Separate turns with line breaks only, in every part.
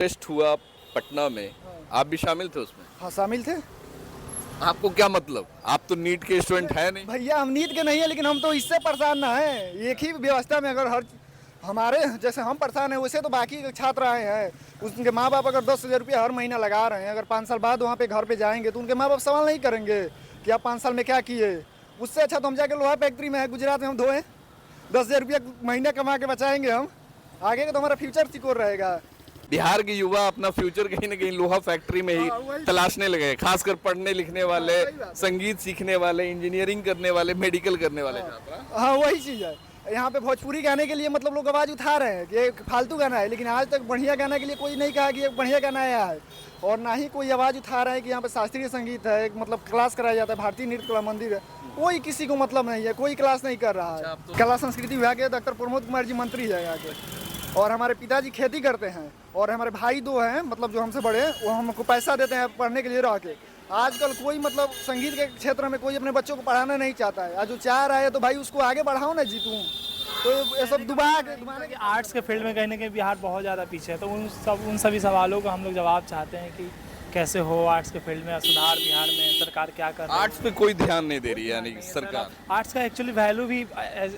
Test हुआ पटना में, आप भी शामिल थे उसमें?
हाँ शामिल थे।
आपको क्या मतलब, आप तो नीट के स्टूडेंट है नहीं?
भैया हम नीट के नहीं है, लेकिन हम तो इससे परेशान ना है। एक ही व्यवस्था में अगर हर हमारे जैसे हम परेशान हैं, वैसे तो बाकी छात्र आए हैं। उनके माँ बाप अगर 10,000 रुपया हर महीना लगा रहे हैं, अगर 5 साल बाद वहाँ पे घर पे जाएंगे तो उनके माँ बाप सवाल नहीं करेंगे कि आप 5 साल में क्या किए। उससे अच्छा तो हम जाके लोहा फैक्ट्री में है गुजरात में हम धोएं, 10,000 रुपया महीना कमा के बचाएंगे हम। आगे का तो हमारा फ्यूचर सिक्योर रहेगा।
बिहार के युवा अपना फ्यूचर कहीं ना कहीं लोहा फैक्ट्री में ही
वही।
तलाशने लगे, खासकर पढ़ने लिखने वाले,
सही बात है।
संगीत सीखने वाले, इंजीनियरिंग करने वाले, मेडिकल करने वाले छात्र।
हाँ वही चीज़ है। यहाँ पे भोजपुरी गाने के लिए मतलब लोग आवाज़ उठा रहे हैं कि ये फालतू गाना है, लेकिन आज तक बढ़िया गाना के लिए कोई नहीं कहा कि ये बढ़िया गाना आया है। और ना ही कोई आवाज़ उठा रहा है कि यहाँ पे शास्त्रीय संगीत है, एक मतलब क्लास कराया जाता है, भारतीय नृत्य कला मंदिर है। कोई किसी को मतलब नहीं है, कोई क्लास नहीं कर रहा है। कला संस्कृति विभाग के डॉक्टर प्रमोद कुमार जी मंत्री है यहाँ के, और हमारे पिताजी खेती करते हैं, और हमारे भाई 2 हैं मतलब जो हमसे बड़े, वो हमको पैसा देते हैं पढ़ने के लिए रह के। आजकल कोई मतलब संगीत के क्षेत्र में कोई अपने बच्चों को पढ़ाना नहीं चाहता है। आज जो चाह रहा है तो भाई उसको आगे बढ़ाओ ना जी तुम। तो ये सब दुबाने
कि आर्ट्स के फील्ड में कहीं ना कहीं बिहार बहुत ज़्यादा पीछे है, तो उन सभी सवालों का हम लोग जवाब चाहते हैं कि कैसे हो आर्ट्स के फील्ड में सुधार, बिहार में सरकार क्या कर रही है।
आर्ट्स पे कोई ध्यान नहीं दे रही है, यानी सरकार।
आर्ट्स का एक्चुअली वैल्यू भी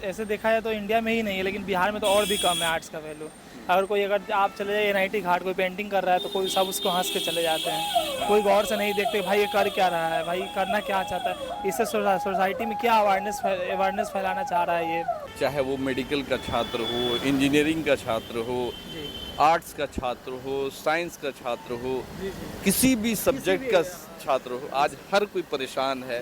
ऐसे देखा जाए तो इंडिया में ही नहीं है, लेकिन बिहार में तो और भी कम है आर्ट्स का वैल्यू। अगर आप चले जाइए NIT घाट, कोई पेंटिंग कर रहा है तो कोई सब उसको हंस के चले जाते हैं, कोई गौर से नहीं देखते भाई ये कर क्या रहा है, भाई करना क्या चाहता है, इससे सोसाइटी में क्या अवेयरनेस फैलाना चाह रहा है ये।
चाहे वो मेडिकल का छात्र हो, इंजीनियरिंग का छात्र हो, आर्ट्स का छात्र हो, साइंस का छात्र हो, किसी भी सब्जेक्ट का छात्र हो, आज हर कोई परेशान है।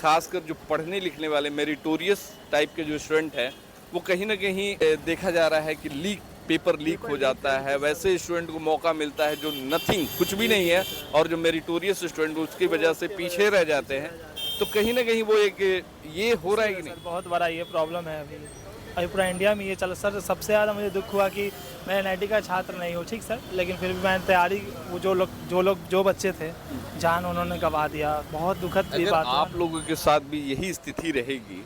खासकर जो पढ़ने लिखने वाले मेरिटोरियस टाइप के जो स्टूडेंट हैं, वो कहीं ना कहीं देखा जा रहा है कि पेपर लीक हो जाता है। वैसे स्टूडेंट को मौका मिलता है जो नथिंग, कुछ भी नहीं है, और जो मेरिटोरियस स्टूडेंट उसकी वजह से पीछे रह जाते हैं। तो कहीं ना कहीं वो एक ये हो रहा है कि नहीं?
बहुत बड़ा ये प्रॉब्लम है अभी पूरा इंडिया में ये चल। सर सबसे ज़्यादा मुझे दुख हुआ कि मैं NIT का छात्र नहीं हूँ, ठीक सर, लेकिन फिर भी मैंने तैयारी, वो जो बच्चे थे जान उन्होंने गंवा दिया। बहुत दुखद ये बात।
आप लोगों के साथ भी यही स्थिति रहेगी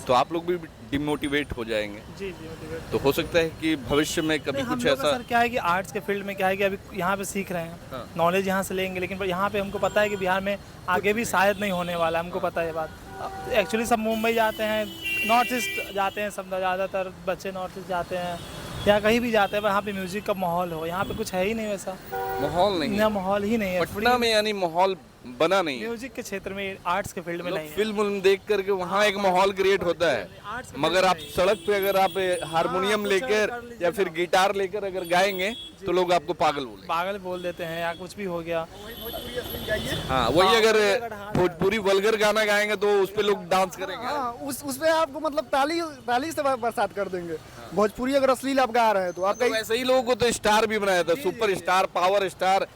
तो आप लोग भी डिमोटिवेट हो जाएंगे।
जी मोटिवेट
तो हो सकता है कि भविष्य में कभी कुछ ऐसा।
सर क्या है कि आर्ट्स के फील्ड में क्या है कि अभी यहाँ पे सीख रहे हैं, नॉलेज यहाँ से लेंगे, लेकिन यहाँ पे हमको पता है कि बिहार में आगे भी शायद नहीं होने वाला, हमको पता है ये बात। एक्चुअली सब मुंबई जाते हैं, नॉर्थ ईस्ट जाते हैं, सब ज़्यादातर बच्चे नॉर्थ ईस्ट जाते हैं या कहीं भी जाते हैं, वहाँ पे म्यूजिक का माहौल हो। यहाँ पे कुछ है ही नहीं वैसा
माहौल नहीं है।
माहौल ही नहीं है
पटना में, यानी माहौल बना नहीं है।
म्यूजिक के क्षेत्र में, आर्ट्स के फील्ड में नहीं है।
फिल्म देख करके वहाँ एक माहौल क्रिएट होता है, मगर आप सड़क पे अगर आप हारमोनियम लेकर या फिर गिटार लेकर अगर गाएंगे तो लोग आपको पागल
बोल देते हैं या कुछ भी हो गया।
हाँ वही, अगर भोजपुरी वल्गर गाना गाएंगे तो उस पे लोग डांस करेंगे।
हाँ उस पे आपको मतलब ताली से बरसात कर देंगे। भोजपुरी अगर अश्लील आप गा रहे हैं तो आप
तो ऐसे ही लोगों को तो स्टार भी बनाया था, superstar, power star,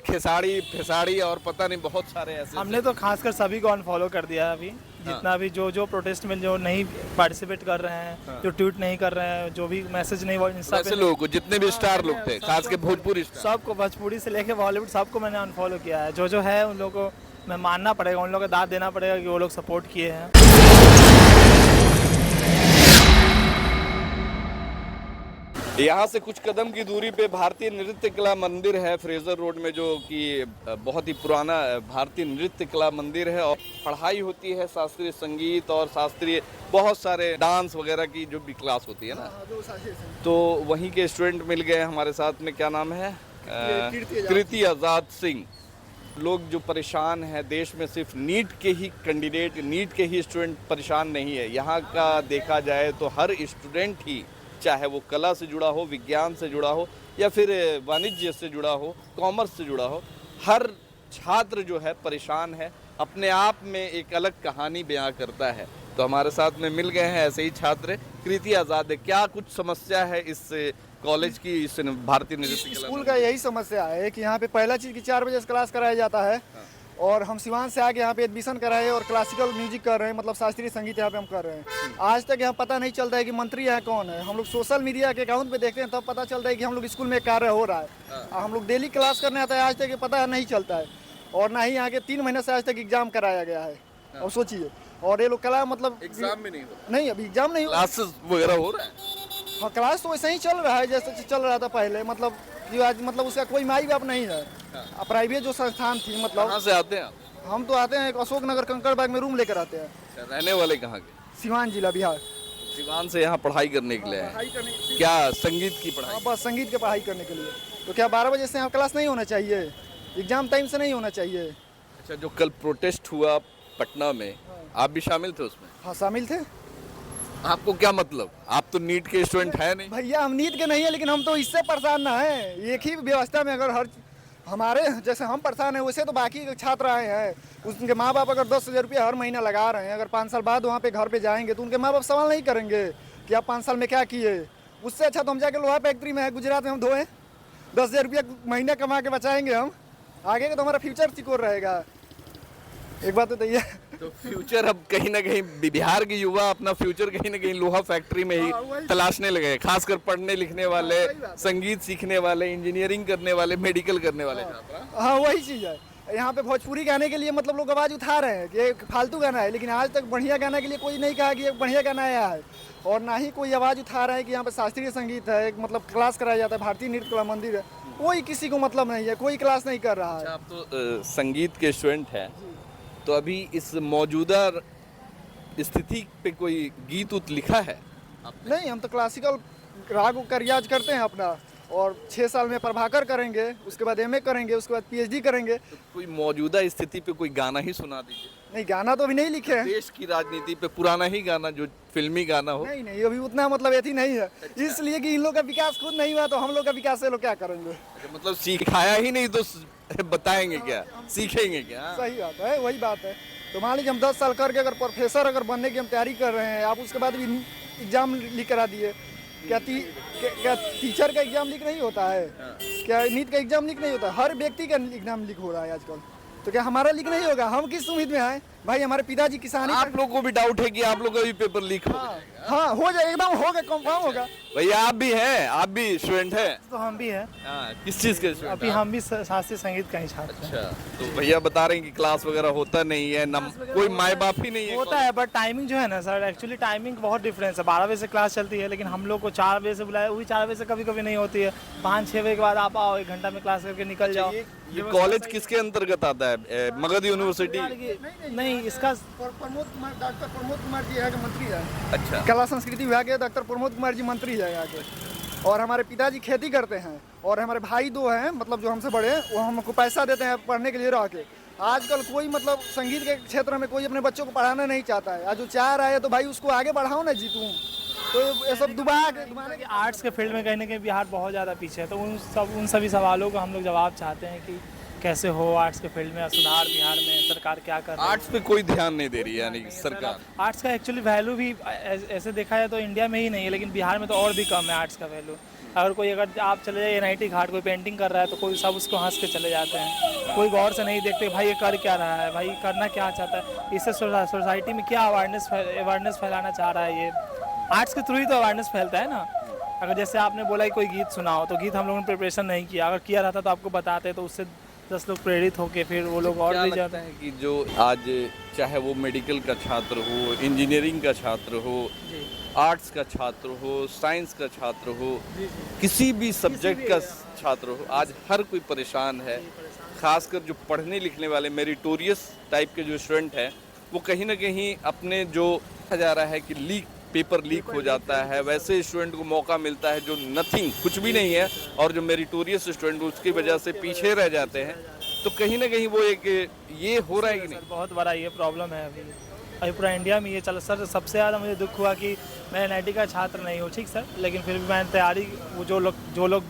Khesari फेसाड़ी और पता नहीं बहुत सारे ऐसे।
हमने तो खासकर सभी को अनफॉलो कर दिया है अभी, जितना भी जो प्रोटेस्ट में जो नहीं पार्टिसिपेट कर रहे हैं, जो ट्वीट नहीं कर रहे हैं, जो भी मैसेज नहीं इंस्टा
ऐसे लोगों को, जितने भी स्टार लोग थे, खास के भोजपुरी स्टार,
सबको, भोजपुरी से लेके बॉलीवुड सबको मैंने अनफॉलो किया है। जो है उन लोगों को मैं मानना पड़ेगा, उन लोगों को दाद देना पड़ेगा कि वो लोग सपोर्ट किए हैं।
यहाँ से कुछ कदम की दूरी पे भारतीय नृत्य कला मंदिर है, फ्रेजर रोड में, जो कि बहुत ही पुराना भारतीय नृत्य कला मंदिर है। और पढ़ाई होती है शास्त्रीय संगीत और शास्त्रीय बहुत सारे डांस वगैरह की जो भी क्लास होती है ना। तो वहीं के स्टूडेंट मिल गए हमारे साथ में, क्या नाम है, कृति आज़ाद सिंह। लोग जो परेशान हैं, देश में सिर्फ नीट के ही कैंडिडेट, नीट के ही स्टूडेंट परेशान नहीं है। यहाँ का देखा जाए तो हर स्टूडेंट ही, चाहे वो कला से जुड़ा हो, विज्ञान से जुड़ा हो, या फिर वाणिज्य से जुड़ा हो, कॉमर्स से जुड़ा हो, हर छात्र जो है परेशान है, अपने आप में एक अलग कहानी बयां करता है। तो हमारे साथ में मिल गए हैं ऐसे ही छात्र, कृति आज़ाद। क्या कुछ समस्या है इस कॉलेज की, इस भारतीय नृत्य
स्कूल का? यही समस्या है कि यहाँ पे पहला चीज़ की 4 बजे से क्लास कराया जाता है, और हम सिवान से आके यहाँ पे एडमिशन कराए और क्लासिकल म्यूजिक कर रहे हैं, मतलब शास्त्रीय संगीत यहाँ पे हम कर रहे हैं। आज तक यहाँ पता नहीं चलता है कि मंत्री यहाँ कौन है। हम लोग सोशल मीडिया के अकाउंट पे देखते हैं तब पता चलता है कि हम लोग स्कूल में कार्य हो रहा है। हम लोग डेली क्लास करने आता है, आज तक ये पता नहीं चलता है। और ना ही यहाँ के 3 महीने से आज तक एग्जाम कराया गया है। और सोचिए, और ये लोग कला मतलब
एग्जाम भी नहीं हो,
नहीं अभी एग्जाम नहीं,
क्लासेस वगैरह हो रहा है।
हाँ क्लास तो वैसे ही चल रहा है जैसे चल रहा था पहले, मतलब कि आज मतलब उसका कोई माई बाप नहीं है। प्राइवेट जो संस्थान थी मतलब
कहाँ से आते हैं आप?
हम तो आते हैं अशोक नगर कंकड़बाग में रूम लेकर आते हैं।
अच्छा, रहने वाले कहाँ के?
सिवान जिला बिहार।
सिवान से यहाँ पढ़ाई करने के लिए आए हैं।
पढ़ाई करने
क्या संगीत की पढ़ाई?
बस संगीत की पढ़ाई करने के लिए। तो क्या 12 बजे से यहाँ क्लास नहीं होना चाहिए? एग्जाम टाइम से नहीं होना चाहिए?
अच्छा, जो कल प्रोटेस्ट हुआ पटना में, आप भी शामिल थे उसमें?
हाँ शामिल थे।
आपको क्या मतलब? आप तो नीट के स्टूडेंट है नहीं।
भैया हम नीट के नहीं है, लेकिन हम तो इससे परेशान ना है। एक ही व्यवस्था में अगर हर हमारे जैसे हम परेशान हैं, वैसे तो बाकी छात्र आए हैं। उनके माँ बाप अगर 10,000 रुपया हर महीना लगा रहे हैं, अगर 5 साल बाद वहाँ पे घर पे जाएंगे तो उनके माँ बाप सवाल नहीं करेंगे कि आप 5 साल में क्या किए। उससे अच्छा तो हम जाके लोहा फैक्ट्री में है गुजरात में हम धोएं, 10,000 रुपया महीना कमा के बचाएंगे हम। आगे का तो हमारा फ्यूचर सिक्योर रहेगा। एक बात तो ये
तो फ्यूचर अब कहीं ना कहीं बिहार के युवा अपना फ्यूचर कहीं ना कहीं लोहा फैक्ट्री में ही तलाशने लगे हैं। खासकर पढ़ने लिखने वाले, संगीत सीखने वाले, इंजीनियरिंग करने वाले, मेडिकल करने वाले छात्र।
हाँ वही चीज़ है। यहाँ पे भोजपुरी गाने के लिए मतलब लोग आवाज़ उठा रहे हैं कि ये फालतू गाना है, लेकिन आज तक बढ़िया गाना के लिए कोई नहीं कहा कि ये बढ़िया गाना आया है। और ना ही कोई आवाज़ उठा रहा है कि यहाँ पे शास्त्रीय संगीत है, एक मतलब क्लास कराया जाता है, भारतीय नृत्य कला मंदिर है, कोई किसी को मतलब नहीं है, कोई क्लास नहीं कर रहा है।
आप तो संगीत के स्टूडेंट हैं, तो अभी इस मौजूदा स्थिति पे कोई गीत उत लिखा है आपने?
नहीं, हम तो क्लासिकल राग का रियाज करते हैं अपना, और 6 साल में प्रभाकर करेंगे, उसके बाद MA करेंगे, उसके बाद PhD करेंगे।
तो कोई मौजूदा स्थिति पे कोई गाना ही सुना दीजिए।
नहीं, गाना तो अभी नहीं लिखे हैं।
देश की राजनीति पे पुराना ही गाना, जो फिल्मी गाना हो।
नहीं नहीं, अभी उतना मतलब एथी नहीं है। इसलिए कि इन लोग का विकास खुद नहीं हुआ, तो हम लोग का विकास ये लोग क्या करेंगे?
अच्छा, मतलब सिखाया ही नहीं तो बताएंगे क्या, सीखेंगे क्या?
सही बात है, वही बात है। तो मान लीजिए हम 10 साल करके अगर प्रोफेसर अगर बनने की हम तैयारी कर रहे हैं, आप उसके बाद भी एग्जाम लीक करा दिए। क्या टीचर का एग्जाम लीक नहीं होता है? क्या नीट का एग्जाम लीक नहीं होता है? हर व्यक्ति का एग्जाम लीक हो रहा है आजकल। तो क्या हमारा लीक नहीं होगा? हम किस उम्मीद में आए भाई? हमारे पिताजी किसानी
आप लोगों को भी डाउट है कि आप लोग का भी पेपर लीक हो?
हाँ हो जाए, एकदम होगा, कंफर्म होगा।
भैया आप भी हैं, आप भी स्टूडेंट हैं?
तो हम भी हैं,
किस चीज के स्टूडेंट?
अभी हम भी शास्त्रीय संगीत का ही छात्र हैं।
अच्छा, तो भैया बता रहे हैं कि क्लास वगैरह होता नहीं है, कोई माए बाप ही नहीं है।
होता है, बट टाइमिंग जो है ना सर, एक्चुअली टाइमिंग बहुत डिफरेंस है। 12 बजे से क्लास चलती है, लेकिन हम लोग को 4 बजे से बुलाया, वही 4 बजे से कभी कभी नहीं होती है। 5-6 बजे के बाद आप आओ, 1 घंटा में क्लास करके निकल जाओ।
ये कॉलेज किसके अंतर्गत आता है? मगध यूनिवर्सिटी?
नहीं, इसका
प्रमोद कुमार, डॉक्टर प्रमोद कुमार जी यहाँ के मंत्री है।
अच्छा,
कला संस्कृति विभाग के डॉक्टर प्रमोद कुमार जी मंत्री है यहाँ के। और हमारे पिताजी खेती करते हैं, और हमारे भाई 2 हैं मतलब जो हमसे बड़े हैं, वो हमको पैसा देते हैं पढ़ने के लिए रह के। आजकल कोई मतलब संगीत के क्षेत्र में कोई अपने बच्चों को पढ़ाना नहीं चाहता है। आज जो चाह रहा है तो भाई उसको आगे बढ़ाओ ना जी तुम। तो ये सब
कि आर्ट्स के फील्ड में कहीं ना कहीं बिहार बहुत ज़्यादा पीछे है। तो उन सभी सवालों का हम लोग जवाब चाहते हैं कि कैसे हो आर्ट्स के फील्ड में सुधार, बिहार में सरकार क्या कर रही है।
आर्ट्स पे कोई ध्यान नहीं दे रही है यानी सरकार।
आर्ट्स का एक्चुअली वैल्यू भी ऐसे देखा जाए तो इंडिया में ही नहीं है, लेकिन बिहार में तो और भी कम है आर्ट्स का वैल्यू। अगर आप चले जाइए NIT घाट, कोई पेंटिंग कर रहा है तो कोई सब उसको हंस के चले जाते हैं। कोई गौर से नहीं देखते भाई ये कर क्या रहा है, भाई करना क्या चाहता है, इससे सोसाइटी में क्या अवेयरनेस फैलाना चाह रहा है। ये आर्ट्स के थ्रू ही तो अवेयरनेस फैलता है ना। अगर जैसे आपने बोला कि कोई गीत सुनाओ, तो गीत हम लोगों ने प्रिपरेशन नहीं किया, अगर किया रहता तो आपको बताते, तो उससे 10 लोग प्रेरित होके फिर वो लोग और भी जाते हैं।
कि जो आज चाहे वो मेडिकल का छात्र हो, इंजीनियरिंग का छात्र हो, आर्ट्स का छात्र हो, साइंस का छात्र हो, किसी भी सब्जेक्ट का छात्र हो, आज हर कोई परेशान है। खासकर जो पढ़ने लिखने वाले मेरिटोरियस टाइप के जो स्टूडेंट हैं, वो कहीं ना कहीं अपने जो कहा जा रहा है कि पेपर लीक हो जाता है, वैसे स्टूडेंट को मौका मिलता है जो नथिंग, कुछ भी नहीं है, और जो मेरिटोरियस स्टूडेंट उसकी वजह से पीछे रह जाते हैं। तो कहीं ना कहीं वो एक ये हो रहा है कि नहीं?
बहुत बड़ा ये प्रॉब्लम है अभी पूरा इंडिया में ये चल। सर सबसे ज़्यादा मुझे दुख हुआ कि मैं NIT का छात्र नहीं हूँ, ठीक सर, लेकिन फिर भी मैंने तैयारी, वो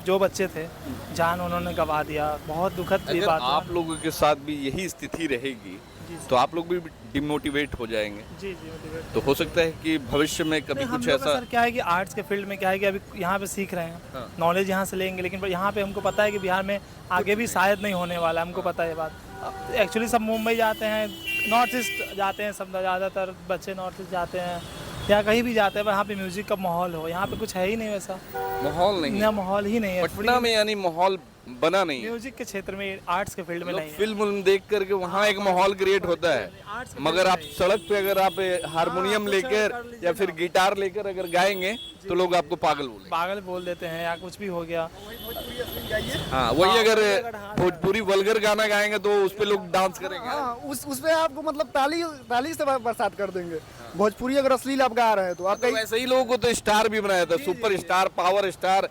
जो बच्चे थे जान उन्होंने गंवा दिया। बहुत दुखद ये बात है।
आप लोगों के साथ भी यही स्थिति रहेगी तो आप लोग भी डिमोटिवेट हो जाएंगे।
जी मोटिवेट
तो हो सकता है कि भविष्य में कभी कुछ ऐसा।
सर क्या है कि आर्ट्स के फील्ड में क्या है कि अभी यहाँ पे सीख रहे हैं, नॉलेज यहाँ से लेंगे, लेकिन यहाँ पे हमको पता है कि बिहार में आगे भी शायद नहीं होने वाला है। हमको पता है ये बात। एक्चुअली सब मुंबई जाते हैं, नॉर्थ ईस्ट जाते हैं, सब ज़्यादातर बच्चे नॉर्थ ईस्ट जाते हैं या कहीं भी जाते हैं, पर यहाँ पे म्यूजिक का माहौल हो, यहाँ पे कुछ है ही नहीं वैसा
माहौल नहीं है।
माहौल ही नहीं है
पटना में, यानी माहौल बना नहीं है।
म्यूजिक के क्षेत्र में, आर्ट्स के फील्ड में नहीं है।
फिल्म देख करके वहाँ एक माहौल क्रिएट होता है, मगर आप सड़क पे अगर आप हारमोनियम लेकर या फिर गिटार लेकर अगर गाएंगे तो लोग आपको पागल बोल
देते हैं या कुछ भी हो गया।
गाइए।
हाँ वही, अगर भोजपुरी वल्गर गाना गाएंगे तो उस पे लोग डांस करेंगे।
हाँ उस पे आपको मतलब ताली से बरसात कर देंगे। भोजपुरी अगर अश्लील आप गा रहे हैं तो आप
तो वैसे ही लोगों को तो स्टार भी बनाया था, superstar, power star,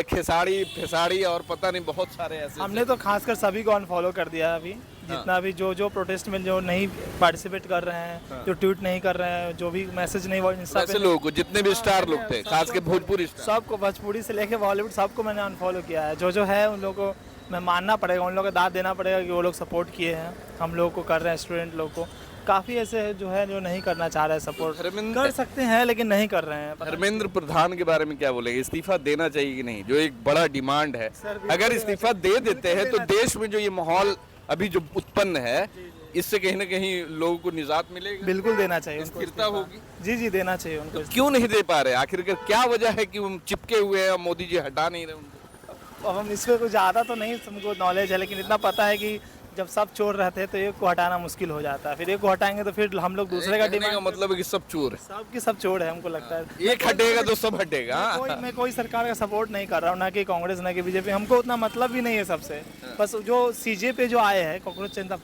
Khesari फेसाड़ी और पता नहीं बहुत सारे ऐसे।
हमने तो खासकर सभी को अनफॉलो कर दिया है अभी, जितना भी जो प्रोटेस्ट में जो नहीं पार्टिसिपेट कर रहे हैं, जो ट्वीट नहीं कर रहे हैं, जो भी मैसेज नहीं इंस्टा
ऐसे
पे,
लोगों को, जितने भी स्टार लोग थे, खास के भोजपुरी स्टार,
सबको भोजपुरी से लेके बॉलीवुड सबको मैंने अनफॉलो किया है। जो है उन लोगों को मैं मानना पड़ेगा, उन लोगों को दाद देना पड़ेगा कि वो लोग सपोर्ट किए हैं, हम लोगों को कर रहे हैं, स्टूडेंट लोग को। काफ़ी ऐसे है जो है जो नहीं करना चाह रहे हैं सपोर्ट, कर सकते हैं लेकिन नहीं कर रहे हैं।
धर्मेंद्र प्रधान के बारे में क्या बोलेंगे? इस्तीफा देना चाहिए कि नहीं, जो एक बड़ा डिमांड है? अगर इस्तीफा दे देते हैं तो देश में जो ये माहौल अभी जो उत्पन्न है, इससे कहीं ना कहीं लोगों को निजात मिलेगी।
बिल्कुल देना चाहिए,
स्थिरता होगी।
जी देना चाहिए उनको।
तो क्यों नहीं दे पा रहे? आखिरकार क्या वजह है कि वो चिपके हुए हैं, मोदी जी हटा नहीं रहे उनको?
अब हम इस पर कुछ ज़्यादा तो नहीं हमको नॉलेज है, लेकिन इतना पता है कि जब सब चोर रहते हैं तो एक को हटाना मुश्किल हो जाता है, फिर एक को हटाएंगे तो फिर हम लोग दूसरे का
कहने का मतलब है कि सब चोर है,
सब की सब चोर है, हमको लगता है।
एक हटेगा तो सब हटेगा।
मैं कोई सरकार का सपोर्ट नहीं कर रहा हूँ, ना कि कांग्रेस ना कि बीजेपी, हमको उतना मतलब भी नहीं है सबसे। बस जो सीजे पे जो आए हैं, कॉकरोच जनता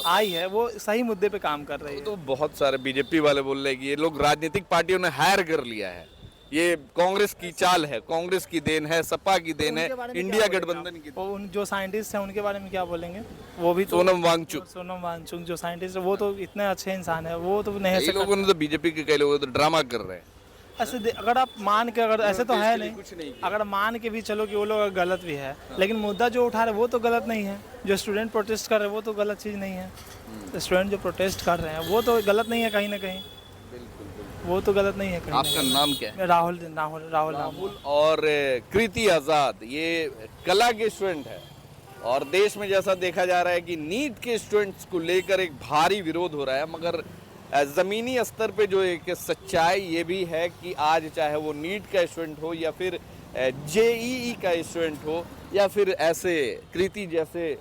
आई है, वो सही मुद्दे पे काम कर रही है।
तो बहुत सारे बीजेपी वाले बोल रहे हैं कि ये लोग राजनीतिक पार्टियों ने हायर कर लिया है, ये कांग्रेस की चाल है, कांग्रेस की देन है, सपा की देन है, इंडिया गठबंधन की।
उन जो साइंटिस्ट हैं उनके बारे में क्या बोलेंगे? वो भी तो
सोनम वांगचुक
जो साइंटिस्ट है वो तो इतने अच्छे इंसान है, वो तो नहीं ऐसे
लोगों ने तो बीजेपी के कई लोग तो ड्रामा कर रहे हैं।
ऐसे अगर आप मान के, अगर ऐसे तो है नहीं, अगर मान के भी चलो कि वो लोग गलत भी है, लेकिन मुद्दा जो उठा रहे वो तो गलत नहीं है। जो स्टूडेंट प्रोटेस्ट कर रहे हैं वो तो गलत चीज़ नहीं है। स्टूडेंट जो प्रोटेस्ट कर रहे हैं वो तो गलत नहीं है कहीं ना कहीं, वो तो गलत नहीं है कहीं।
आपका नाम क्या है?
राहुल।
और कृति आजाद ये कला के स्टूडेंट है, और देश में जैसा देखा जा रहा है कि नीट के स्टूडेंट्स को लेकर एक भारी विरोध हो रहा है, मगर ज़मीनी स्तर पे जो एक सच्चाई ये भी है कि आज चाहे वो नीट का स्टूडेंट हो या फिर जेईई का स्टूडेंट हो या फिर ऐसे कृति जैसे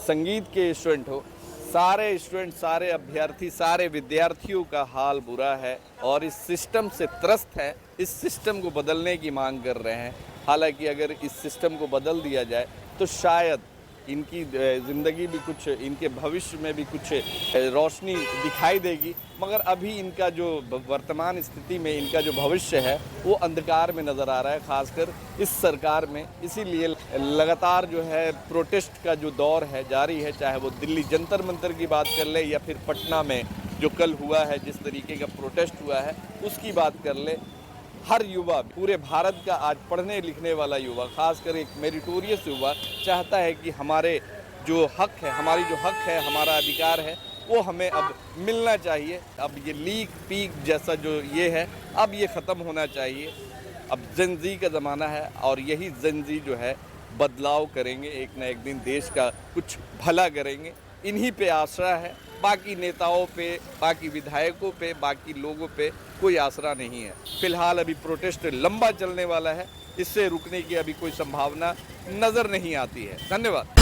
संगीत के स्टूडेंट हो, सारे स्टूडेंट, सारे अभ्यर्थी, सारे विद्यार्थियों का हाल बुरा है और इस सिस्टम से त्रस्त है। इस सिस्टम को बदलने की मांग कर रहे हैं। हालांकि अगर इस सिस्टम को बदल दिया जाए तो शायद इनकी ज़िंदगी भी कुछ, इनके भविष्य में भी कुछ रोशनी दिखाई देगी, मगर अभी इनका जो वर्तमान स्थिति में इनका जो भविष्य है वो अंधकार में नज़र आ रहा है, खासकर इस सरकार में। इसीलिए लगातार जो है प्रोटेस्ट का जो दौर है जारी है, चाहे वो दिल्ली जंतर मंतर की बात कर ले या फिर पटना में जो कल हुआ है, जिस तरीके का प्रोटेस्ट हुआ है उसकी बात कर ले। हर युवा, पूरे भारत का आज पढ़ने लिखने वाला युवा, खासकर एक मेरिटोरियस युवा चाहता है कि हमारे जो हक है, हमारी जो हक है, हमारा अधिकार है, वो हमें अब मिलना चाहिए। अब ये लीक पीक जैसा जो ये है, अब ये ख़त्म होना चाहिए। अब जेन-ज़ी का ज़माना है और यही जेन-ज़ी जो है बदलाव करेंगे, एक ना एक दिन देश का कुछ भला करेंगे। इन्हीं पे आसरा है, बाकी नेताओं पे, बाकी विधायकों पे, बाकी लोगों पे कोई आसरा नहीं है। फिलहाल अभी प्रोटेस्ट लंबा चलने वाला है, इससे रुकने की अभी कोई संभावना नज़र नहीं आती है। धन्यवाद।